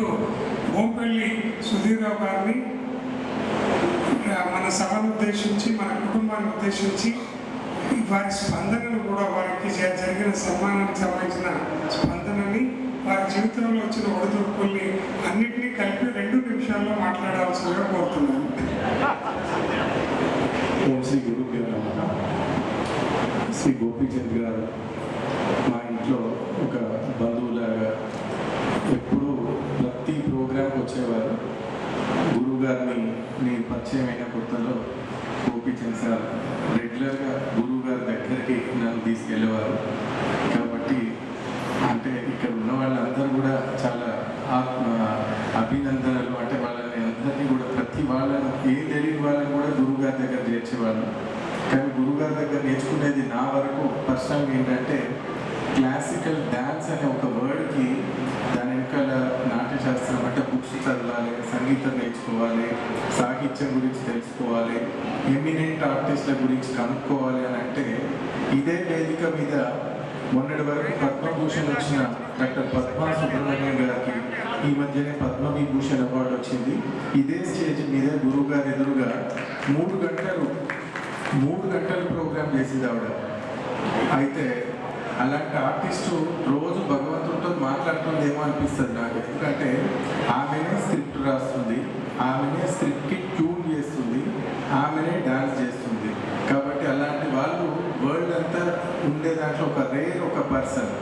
ఇప్పుడు ఓంపల్లి సుధీర్రావు గారిని మన సభను ఉద్దేశించి మన కుటుంబాన్ని ఉద్దేశించి వారి స్పందనను కూడా వారికి జరిగిన సన్మానానికి సంబంధించిన స్పందనని వారి జీవితంలో వచ్చిన ఒడిదుడుకుల్ని అన్నింటినీ కలిపి 2 నిమిషాల్లో మాట్లాడాల్సిందిగా కోరుతున్నాను. శ్రీ గురు శ్రీ గోపీచంద్ గారు మా ఇంట్లో ఒక బంధువులాగా ఎప్పుడూ ప్రతి ప్రోగ్రాంకి వచ్చేవారు. గురువు గారిని నేను పరిచయం అయిన కొత్తలో గోపీచంద్ సార్ రెగ్యులర్గా గురువు గారి దగ్గరికి నన్ను తీసుకెళ్ళేవారు. కాబట్టి అంటే ఇక్కడ ఉన్న వాళ్ళందరూ కూడా చాలా అభినందనలు, అంటే వాళ్ళని అందరినీ కూడా ప్రతి వాళ్ళను ఏం తెలియని వాళ్ళని కూడా గురువు గారి దగ్గర చేర్చేవాళ్ళు. కానీ గురువుగారి దగ్గర నేర్చుకునేది నా వరకు పర్సనల్గా ఏంటంటే క్లాసికల్ డ్యాన్స్ అనే ఒక వర్డ్కి దాని వెనకాల నాట్యశాస్త్రం అంటే బుక్స్ చదవాలి, సంగీతం నేర్చుకోవాలి, సాహిత్యం గురించి తెలుసుకోవాలి, ఎమినెంట్ ఆర్టిస్టుల గురించి కనుక్కోవాలి అని అంటే ఇదే వేదిక మీద మొన్నటి వరకు పద్మభూషణ్ వచ్చిన డాక్టర్ పద్మా సుబ్రహ్మణ్యం గారికి ఈ మధ్యనే పద్మవిభూషణ్ అవార్డు వచ్చింది. ఇదే స్టేజ్ మీద గురువు గారి ఎదురుగా 3 గంటలు ప్రోగ్రామ్ చేసింది ఆవిడ. అయితే అలాంటి ఆర్టిస్టు రోజు భగవంతుడితో మాట్లాడుతుందేమో అనిపిస్తుంది నాకు. ఎందుకంటే ఆమెనే స్క్రిప్ట్ రాస్తుంది, ఆమెనే స్క్రిప్ట్కి ట్యూన్ చేస్తుంది, ఆమెనే డాన్స్ చేస్తుంది. కాబట్టి అలాంటి వాళ్ళు వరల్డ్ అంతా ఉండే దాంట్లో ఒక పర్సన్.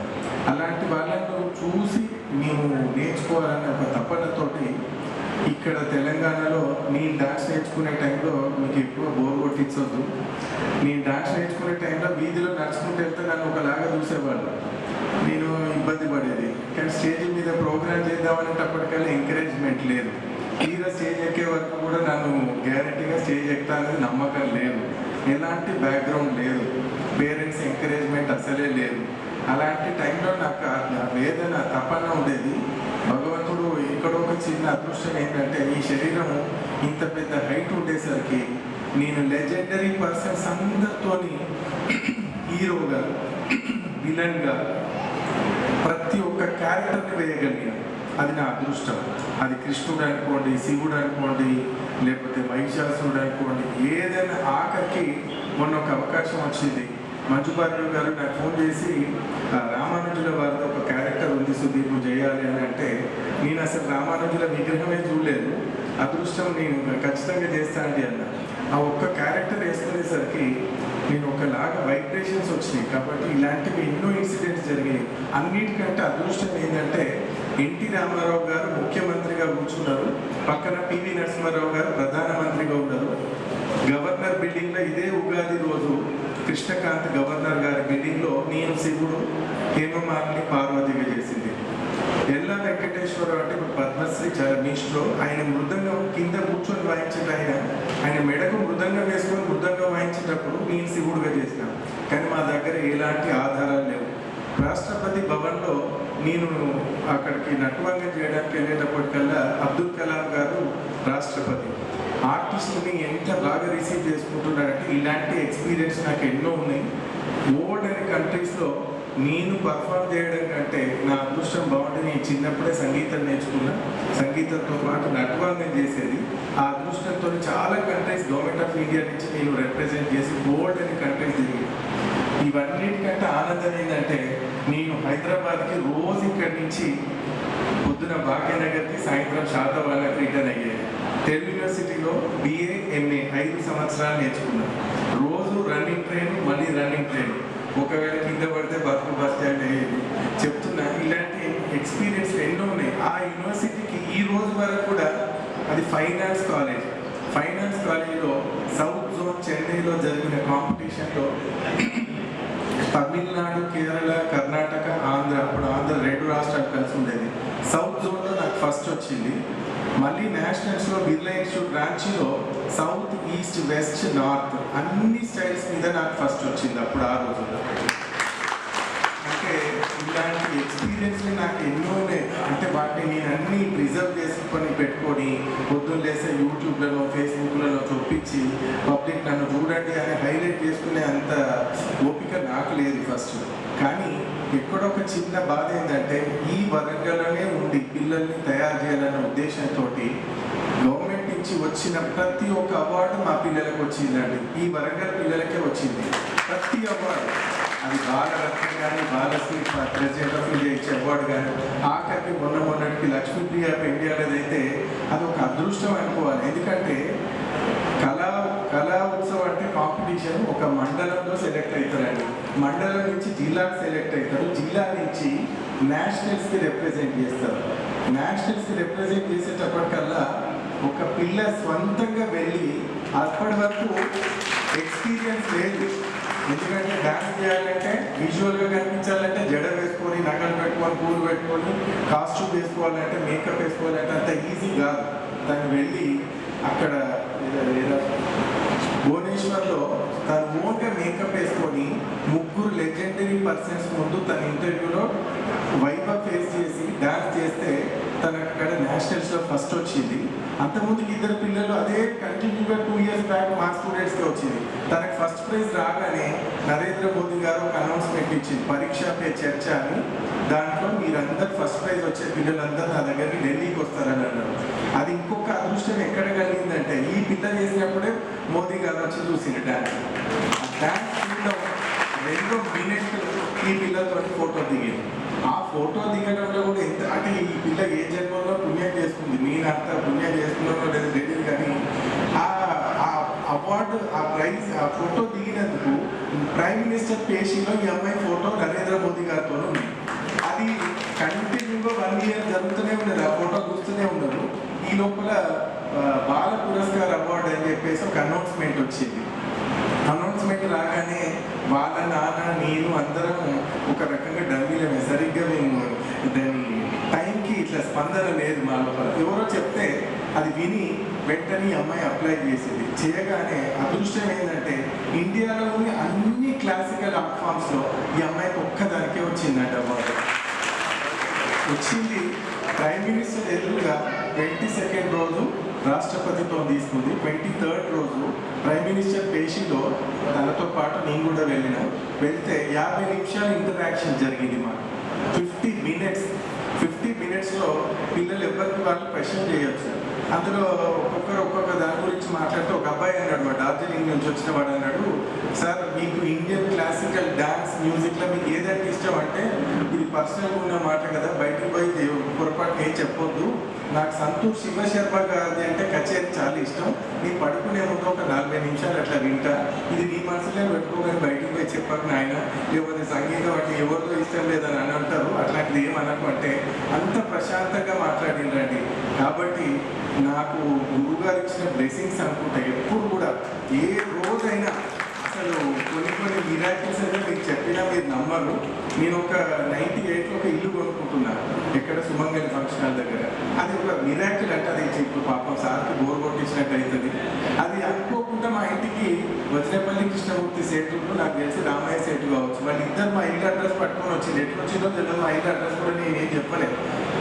అలాంటి వాళ్ళను చూసి మేము నేర్చుకోవాలనే ఒక తపనతోటి ఇక్కడ తెలంగాణలో నేను డాన్స్ నేర్చుకునే టైంలో మీకు ఎక్కువ బోర్ కొట్టించొద్దు. నేను డాన్స్ నేర్చుకునే టైంలో వీధిలో నడుచుకుంటూ వెళ్తే నన్ను ఒకలాగా చూసేవాళ్ళు, నేను ఇబ్బంది పడేది. కానీ స్టేజ్ మీద ప్రోగ్రామ్ చేద్దామనేటప్పటికల్లా ఎంకరేజ్మెంట్ లేదు. తీరా స్టేజ్ ఎక్కే వరకు కూడా నన్ను గ్యారెంటీగా స్టేజ్ ఎక్కుతా అనేది నమ్మకం లేదు. ఎలాంటి బ్యాక్గ్రౌండ్ లేదు, పేరెంట్స్ ఎంకరేజ్మెంట్ అసలే లేదు. అలాంటి టైంలో నాకు వేదన తపన ఉండేది. భగవంతుడు ఎక్కడో ఒక చిన్న అదృష్టం ఏంటంటే ఈ శరీరము ఇంత పెద్ద హైట్ ఉండేసరికి నేను లెజెండరీ పర్సన్స్ అందరితోని హీరోగా, విలన్గా ప్రతి ఒక్క క్యారెక్టర్ని వేయగలిగాను. అది నా అదృష్టం. అది కృష్ణుడు అనుకోండి, శివుడు అనుకోండి, లేకపోతే మహిషాసురుడు అనుకోండి, ఏదైనా ఆఖరికి మొన్న ఒక అవకాశం వచ్చింది. మంజు భార్గవ్ గారు నాకు ఫోన్ చేసి రామానుజుల వారితో ఒక క్యారెక్టర్ ఉంది సుదీప్ చేయాలి అని అంటే నేను అసలు రామానుజుల విగ్రహమే చూడలేదు. అదృష్టం నేను ఖచ్చితంగా చేస్తానండి అన్న. ఆ ఒక్క క్యారెక్టర్ వేసుకునేసరికి నేను ఒకలాగా వైబ్రేషన్స్ వచ్చినాయి. కాబట్టి ఇలాంటివి ఎన్నో ఇన్సిడెంట్స్ జరిగినాయి. అన్నిటికంటే అదృష్టం ఏంటంటే ఎన్టీ రామారావు గారు ముఖ్యమంత్రిగా కూర్చున్నారు, పక్కన పివి నరసింహారావు గారు ప్రధానమంత్రిగా ఉన్నారు. గవర్నర్ బిల్డింగ్లో ఇదే ఉగాది రోజు కృష్ణకాంత్ గవర్నర్ గారి బిల్డింగ్లో నేను శివుడు, హేమమాలిని పార్వతిగా చేసింది. ఎల్లా వెంకటేశ్వరరావు అంటే ఇప్పుడు పద్మశ్రీ చరణిష్లో ఆయన మృదంగం కింద కూర్చొని వాయించేట ఆయన మెడకు మృదంగం వేసుకొని మృదంగం వాయించేటప్పుడు నేను శివుడుగా చేసిన. కానీ మా దగ్గర ఎలాంటి ఆధారాలు లేవు. రాష్ట్రపతి భవన్లో నేను అక్కడికి నటువంగం చేయడానికి వెళ్ళేటప్పటికల్లా అబ్దుల్ కలాం గారు రాష్ట్రపతి. ఆర్టిస్ట్ని ఎంత బాగా రిసీవ్ చేసుకుంటున్నారంటే ఇలాంటి ఎక్స్పీరియన్స్ నాకు ఎన్నో ఉన్నాయి. వరల్డ్ అనే కంట్రీస్లో నేను పర్ఫామ్ చేయడం కంటే నా అదృష్టం బాగుంటే నేను చిన్నప్పుడే సంగీతం నేర్చుకున్నా. సంగీతంతో పాటు నటువంగం చేసేది. ఆ అదృష్టంతో చాలా కంట్రీస్ గవర్నమెంట్ ఆఫ్ ఇండియా నుంచి నేను రిప్రజెంట్ చేసి వరల్డ్ అనే కంట్రీస్ తిరిగి. ఇవన్నిటికంటే ఆనందం ఏంటంటే నేను హైదరాబాద్కి రోజు ఇక్కడి నుంచి పొద్దున భాగ్యనగర్కి, సాయంత్రం శాతవాళ్ళకి రిటర్న్ అయ్యేది. తెలుగు యూనివర్సిటీలో BA, MA 5 సంవత్సరాలు నేర్చుకున్నాను. రోజు రన్నింగ్ ట్రైన్, మళ్ళీ రన్నింగ్ ట్రైన్. ఒకవేళ కింద పడితే బతుకు బస్ స్టాండ్ అయ్యేది. చెప్తున్నా ఇలాంటి ఎక్స్పీరియన్స్ ఎన్నో ఉన్నాయి. ఆ యూనివర్సిటీకి ఈ రోజు వరకు కూడా అది ఫైనాన్స్ కాలేజ్. ఫైనాన్స్ కాలేజీలో సౌత్ జోన్ చెన్నైలో జరిగిన కాంపిటీషన్లో తమిళనాడు, కేరళ, కర్ణాటక, ఆంధ్ర, అప్పుడు ఆంధ్ర 2 రాష్ట్రాలు కలిసి ఉండేది. సౌత్ జోన్లో నాకు ఫస్ట్ వచ్చింది. మళ్ళీ నేషనల్స్లో బిర్లా ఇన్స్టిట్యూట్ రాంచీలో సౌత్, ఈస్ట్, వెస్ట్, నార్త్ అన్ని స్టైల్స్ మీద నాకు ఫస్ట్ వచ్చింది అప్పుడు ఆ రోజుల్లో. అంటే ఇలాంటి ఎక్స్పీరియన్స్ని నాకు ఎన్నో అంటే వాటి కాబట్టి నేను అన్నీ ప్రిజర్వ్ చేసుకొని పెట్టుకొని పొద్దున్న లేసే యూట్యూబ్లలో ఫేస్బుక్లలో చొప్పించి పబ్లిక్ నన్ను చూడండి అని హైలైట్ చేసుకునే అంత ఓపిక నాకు లేదు ఫస్ట్. కానీ ఎక్కడో ఒక చిన్న బాధ ఏంటంటే ఈ వరంగల్లోనే ఉండి పిల్లల్ని తయారు చేయాలన్న ఉద్దేశంతో గవర్నమెంట్ నుంచి వచ్చిన ప్రతి ఒక్క అవార్డు మా పిల్లలకు వచ్చిందండి. ఈ వరంగల్ పిల్లలకే వచ్చింది ప్రతి అవార్డు. అది బాలరత్న కానీ బాలశ్రీ ప్రెసిడెంట్ ఆఫ్ ఇండియా ఇచ్చే అవార్డు కానీ ఆఖరికి మొన్నటికి లక్ష్మీప్రియ ఇండియాలో అయితే అది ఒక అదృష్టం అనుకోవాలి. ఎందుకంటే కళా ఉత్సవం అంటే కాంపిటీషన్ ఒక మండలంలో సెలెక్ట్ అవుతారండి. మండలం నుంచి జిల్లాకు సెలెక్ట్ అవుతారు. జిల్లా నుంచి నేషనల్స్కి రిప్రజెంట్ చేస్తారు. నేషనల్స్కి రిప్రజెంట్ చేసేటప్పటికల్లా ఒక పిల్ల స్వంతంగా వెళ్ళి అప్పటి వరకు ఎక్స్పీరియన్స్ లేదు. ఎందుకంటే డాన్స్ చేయాలంటే విజువల్గా కనిపించాలంటే జడ వేసుకొని నగలు పెట్టుకొని పూలు పెట్టుకొని కాస్ట్యూమ్ వేసుకోవాలంటే మేకప్ వేసుకోవాలంటే అంత ఈజీ కాదు. తను వెళ్ళి అక్కడ భువనేశ్వర్లో తను ఓన్గా మేకప్ వేసుకొని ముగ్గురు లెజెండరీ పర్సన్స్ ముందు తన ఇంటర్వ్యూలో వైభవ్ ఫేస్ చేసి డాన్స్ చేస్తే తనకు అక్కడ నేషనల్స్లో ఫస్ట్ వచ్చింది. అంతకుముందుకి ఇద్దరు పిల్లలు అదే కంటిన్యూగా 2 years బ్యాక్ మా స్టూడెంట్స్కే వచ్చింది. తనకు ఫస్ట్ ప్రైజ్ రాగానే నరేంద్ర మోదీ గారు ఒక అనౌన్స్మెంట్ ఇచ్చింది, పరీక్ష పే చర్చ అని. దాంట్లో మీరందరూ ఫస్ట్ ప్రైజ్ వచ్చే పిల్లలందరూ నా దగ్గరికి ఢిల్లీకి వస్తారని అన్నారు. అది ఇంకొక అదృష్టం ఎక్కడ కలిగిందంటే ఈ పిల్ల చేసినప్పుడే మోదీ గారు వచ్చి చూసింది డాన్స్. డాన్స్ 2 minutes ఈ పిల్లలతో ఫోటో దిగింది. ఆ ఫోటో దిగడంలో కూడా ఎంత అంటే ఈ పిల్ల ఏ జన్మలో పుణ్యం చేసుకుంది, నేను అంత పుణ్యం చేసుకున్నానో లేదు తెలియదు. కానీ ఆ అవార్డు ఆ ప్రైజ్ ఆ ఫోటో దిగినందుకు ప్రైమ్ మినిస్టర్ పేషీలో ఈ అమ్మాయి ఫోటో నరేంద్ర మోదీ గారితో ఉంది. అది కంటిన్యూగా 1 year జరుగుతూనే ఉన్నది. ఆ ఫోటో చూస్తూనే ఉన్నారు. ఈ లోపల బాల పురస్కార్ అవార్డు అని చెప్పేసి ఒక అనౌన్స్మెంట్ వచ్చింది. అనౌన్స్మెంట్ రాగానే వాళ్ళ నాన్న నేను అందరం ఒక రకంగా డమ్మీలమే. సరిగ్గా మేము దాని టైంకి ఇట్లా స్పందన లేదు మా లోపల. ఎవరో చెప్తే అది విని వెంటనే అమ్మాయి అప్లై చేసింది. చేయగానే అదృష్టం ఏంటంటే ఇండియాలోని అన్ని క్లాసికల్ ఆర్ట్ ఫామ్స్లో ఈ అమ్మాయికి ఒక్కదానికే వచ్చిందంట అవార్డు. వచ్చింది. ప్రైమ్ మినిస్టర్ ఎదురుగా 22nd రోజు రాష్ట్రపతితో తీసుకుంది. 23rd రోజు ప్రైమ్ మినిస్టర్ పేషీలో తనతో పాటు నేను కూడా వెళ్తే 50 నిమిషాలు ఇంటరాక్షన్ జరిగింది మాకు. 50 minutesలో పిల్లలు ఎవరికి వాళ్ళు క్వశ్చన్ చేయొచ్చు. అందులో ఒక్కొక్క దాని గురించి మాట్లాడితే ఒక అబ్బాయి అన్నాడు, మా డార్జిలింగ్ నుంచి వచ్చిన వాడు అన్నాడు, సార్ మీకు ఇండియన్ క్లాసికల్ డాన్స్ మ్యూజిక్లో మీకు ఏదంటే ఇష్టం అంటే ఇది పర్సనల్గా ఉన్న మాట కదా, బయటకు పోయి పొరపాటు ఏం చెప్పొద్దు, నాకు సంతూర్ శివశర్మ గారిది అంటే కచేరీ చాలా ఇష్టం, నీ పడుకునే ముందు ఒక 40 నిమిషాలు అట్లా వింటా, ఇది నీ మనసులో పెట్టుకోగానే బయటకు పోయి చెప్పారు నాయన, లేకపోతే సంగీతం అంటే ఎవరితో ఇష్టం లేదని అని అంటారు, అట్లాంటిది ఏమనకు అంటే అంత ప్రశాంతంగా మాట్లాడిందండి. కాబట్టి నాకు గురువుగారు ఇచ్చిన బ్లెస్సింగ్స్ అనుకుంటా ఎప్పుడు కూడా ఏ రోజైనా అసలు కొన్ని మిరాకిల్స్ అయితే మీకు చెప్పినా మీరు నమ్మరు. నేను ఒక 98లో ఒక ఇల్లు కొనుక్కుంటున్నాను ఎక్కడ సుమంగళి ఫంక్షన్ హాల్ దగ్గర. అది ఒక మిరాకిల్ అంటే అది ఇప్పుడు పాపం సార్కి బోర్ కొట్టించినట్టు అవుతుంది. అది అనుకోకుండా మా ఇంటికి వజ్రపల్లి కృష్ణమూర్తి సేటు, నాకు తెలిసి రామయ్య సేటు కావచ్చు, వాళ్ళిద్దరు మా ఇల్లు అడ్రస్ పట్టుకొని వచ్చింది. ఎట్లా వచ్చిందో తెలియదు, మా ఇల్లు అడ్రస్ కూడా నేను ఏం చెప్పలేదు.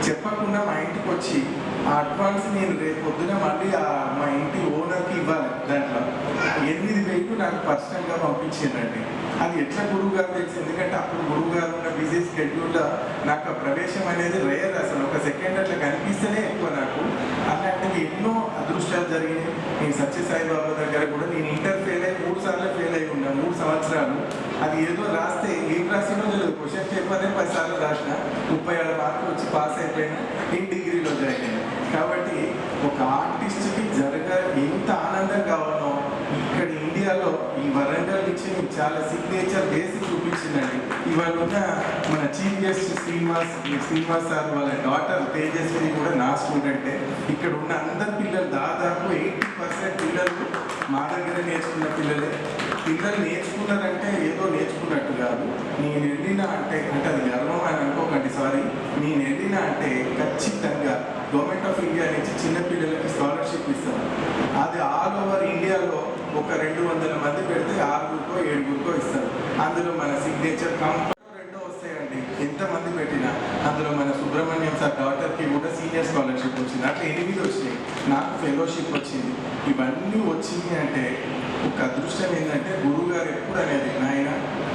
చెప్పకుండా మా ఇంటికి వచ్చి ఆ అడ్వాన్స్ నేను రేపు పొద్దున మళ్ళీ మా ఇంటి ఓనర్కి ఇవ్వాలి. దాంట్లో 8,000 నాకు పర్సనల్గా పంపించిందండి. అది ఎట్లా గురువు గారు తెలిసి, ఎందుకంటే అప్పుడు గురువు గారు ఉన్న బిజీ స్కెడ్యూల్లో నాకు ఆ ప్రవేశం అనేది రేర్. అసలు ఒక సెకండ్ అట్లా కనిపిస్తేనే ఎక్కువ నాకు. అలాంటివి ఎన్నో అదృష్టాలు జరిగినాయి. నేను సత్యసాయిబాబా దగ్గర కూడా నేను ఇంటర్ ఫెయిల్ అయ్యి 3 సార్లు ఫెయిల్ అయి ఉన్నా, 3 సంవత్సరాలు. అది ఏదో రాస్తే ఏం రాసినో తెలియదు, క్వశ్చన్ పేపర్నే 10 సార్లు రాసిన, 37 మార్కులు వచ్చి పాస్ అయిపోయినా, నేను డిగ్రీలో జాయిన్ అయినా. కాబట్టి ఒక ఆర్టిస్ట్కి ఎంత ఆనందం కావాలో ఇక్కడ ఇండియాలో ఈ వరంగల్ నుంచి చాలా సిగ్నేచర్ బేసిక్ చూపించిందండి. ఇవాళ ఉన్న మన చీఫ్ గెస్ట్ శ్రీనివాస్ సార్ వాళ్ళ డాటర్ తేజస్విని కూడా నా స్టూడెంటే. ఇక్కడ ఉన్న అందరు పిల్లలు దాదాపు 80% పిల్లలు మా దగ్గర నేర్చుకున్న పిల్లలు నేర్చుకున్నారంటే ఏదో నేర్చుకున్నట్టు కాదు. నేను వెళ్ళినా అంటే అది గర్వం అని అనుకోకండి, సారీ, నేను వెళ్ళినా అంటే ఖచ్చితంగా గవర్నమెంట్ ఆఫ్ ఇండియా నుంచి చిన్నపిల్లలకి స్కాలర్షిప్ ఇస్తాను. అది ఆల్ ఓవర్ ఇండియాలో ఒక 200 మంది పెడితే 6 7 ఇస్తారు. అందులో మన సిగ్నేచర్ కంపల్సరీ 2 వస్తాయండి. ఎంతమంది పెట్టినా అందులో మన సుబ్రహ్మణ్యం సార్ డాటర్కి కూడా సీనియర్ స్కాలర్షిప్ వచ్చింది, అట్లా 8 వచ్చినాయి. నాకు ఫెలోషిప్ వచ్చింది. ఇవన్నీ వచ్చింది అంటే ఒక అదృష్టం ఏంటంటే గురువు గారు ఎప్పుడు అనేది, నాయన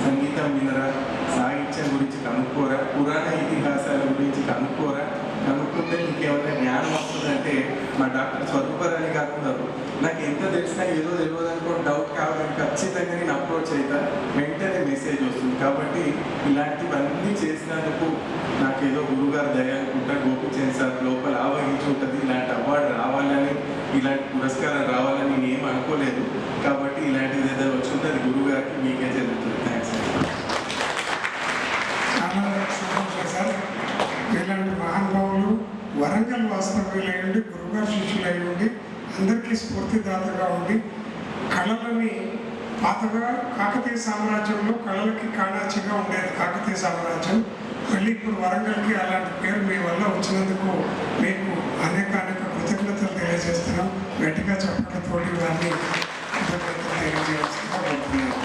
సంగీతం వినరా, సాహిత్యం గురించి కనుక్కోరా, పురాణ ఇతిహాసాల గురించి కనుక్కోరా, కనుక్కుంటే నీకు ఏమైనా జ్ఞానం వస్తుందంటే మా డాక్టర్ స్వరూపరాణి గారు ఉన్నారు. నాకు ఎంత తెలిసినా ఏదో తెలియదు అనుకోని డౌట్ కావాలని ఖచ్చితంగా నేను అప్రోచ్ అవుతా, వెంటనే మెసేజ్ వస్తుంది. కాబట్టి ఇలాంటివన్నీ చేసినందుకు నాకేదో గురువుగారు దయ అనుకుంటా. గోపిచంద్ సార్ లోపల ఆవహించి ఉంటుంది, ఇలాంటి అవార్డు రావాలని, ఇలాంటి పురస్కారం రావాలని నేను ఏం అనుకోలేదు. కాబట్టి ఇలాంటిది ఏదైనా వచ్చి ఉంటే అది గురువు గారికి మీకే జరుగుతుంది. థ్యాంక్స్. చాలా సంతోషం సార్. ఇలాంటి మహానుభావులు వరంగల్ వాస్తవ్యులై ఉండి, గురుగారు శిష్యులై ఉండి, అందరికీ స్ఫూర్తిదాతగా ఉండి, కళలని పాతగా కాకతీయ సామ్రాజ్యంలో కళలకి కాణాచిగా ఉండేది కాకతీయ సామ్రాజ్యం. మళ్ళీ ఇప్పుడు వరంగల్కి అలాంటి పేరు మీ వల్ల వచ్చినందుకు మీకు అనేక కృతజ్ఞతలు తెలియజేస్తున్నాం. గట్టిగా చెప్పడంతో వారిని కృతజ్ఞతలు తెలియజేస్తున్నాం.